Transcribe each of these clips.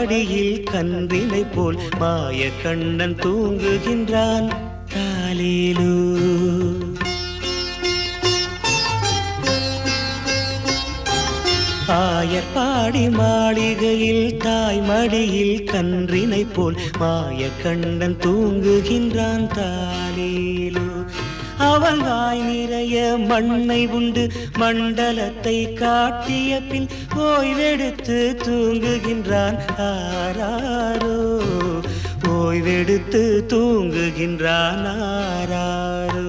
மடியில் கன்றினை போல் மாய கண்ணன் தூங்குகின்றான் தாலேலோ. ஆயர்பாடி மாளிகையில் தாய் மடியில் கன்றினை போல் மாய கண்ணன் தூங்குகின்றான் தாலேலோ. அவன் வாய் நிறைய மண்ணை உண்டு மண்டலத்தை காட்டிய பின் ஓய்வெடுத்து தூங்குகின்றான் ஆராரோ. ஓய்வெடுத்து தூங்குகின்றான் ஆராரோ.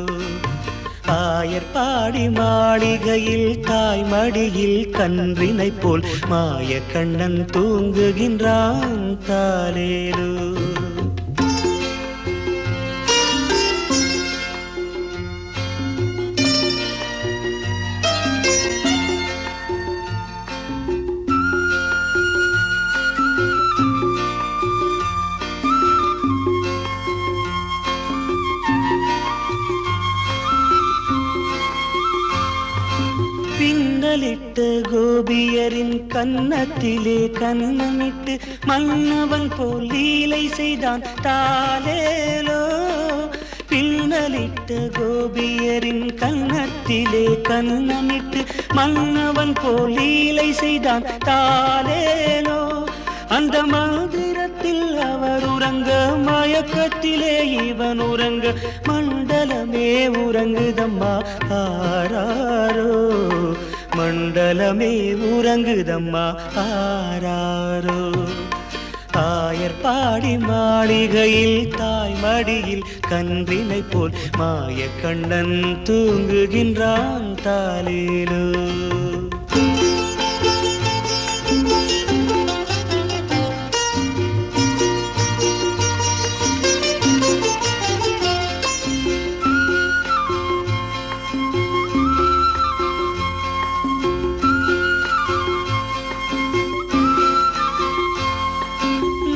ஆயர்பாடி மாளிகையில் தாய் மடியில் கன்றினை போல் மாய கண்ணன் தூங்குகின்றான் தாலேலோ. பின்னலிட்ட கோபியரின் கன்னத்திலே கன்னமிட்டு மன்னவன் போல் லீலை செய்தான் தாலேலோ. பின்னலிட்ட கோபியரின் கன்னத்திலே கன்னமிட்டு மன்னவன் போல் லீலை செய்தான் தாலேலோ. அந்த மந்திரத்தில் அவர் உறங்க மயக்கத்திலே இவன் உறங்க மண்டலமே உறங்குதம்மா ஆராரோ. மண்டலமே உறங்குதம்மா ஆராரோ. ஆயர்பாடி மாளிகையில் தாய் மடியில் கன்றினை போல் மாய கண்ணன் தூங்குகின்றான் தாலேலோ.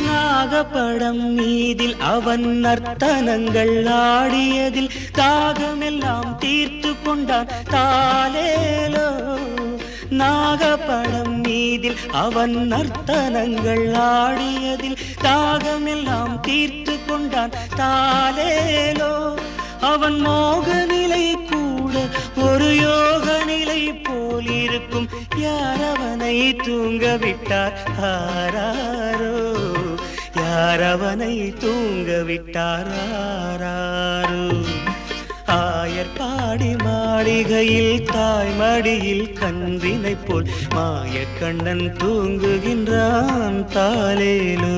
நாகப்படம் மீதில் அவன் நர்த்தனங்கள் ஆடியதில் தாகமெல்லாம் தீர்த்து கொண்டான் தாலேலோ. நாகப்படம் மீதில் அவன் நர்த்தனங்கள் ஆடியதில் தாகமெல்லாம் தீர்த்து கொண்டான் தாலேலோ. அவன் மோக நிலை கூட ஒரு யோக நிலை போல் இருக்கும். யார் அவனை தூங்க விட்டார் ஆராரோ. யார் அவனை தூங்க விட்டார் ஆராரோ. ஆயர்பாடி மாளிகையில் தாய் மடியில் கன்றினை போல் மாய கண்ணன் தூங்குகின்றான் தாலேலோ.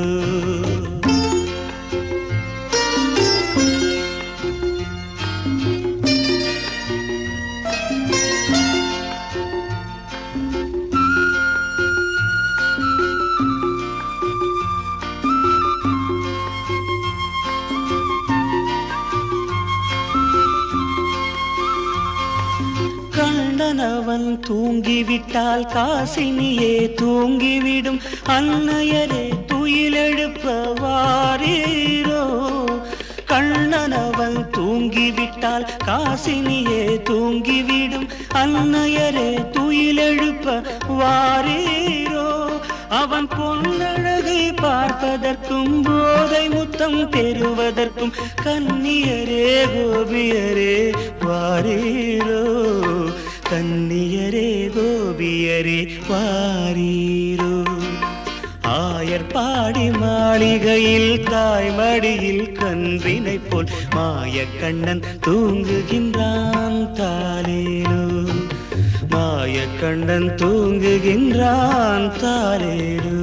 கண்ணனவன் தூங்கிவிட்டால் காசினியே தூங்கிவிடும். அன்னையரே துயிலெழுப்ப வாரீரோ. கண்ணனவன் தூங்கிவிட்டால் காசினியே தூங்கிவிடும். அன்னையரே துயிலெழுப்ப வாரீரோ. அவன் பொன்னழகை பார்ப்பதற்கும் போதை முத்தம் பெறுவதற்கும் கன்னியரே கோபியரே வாரீரோ. கன்னியரே கோபியரே வாரீரோ. ஆயர்பாடி மாளிகையில் தாய் மடியில் கன்றினை போல் மாய கண்ணன் தூங்குகின்றான் தாலேலோ. மாய கண்ணன் தூங்குகின்றான் தாலேலோ.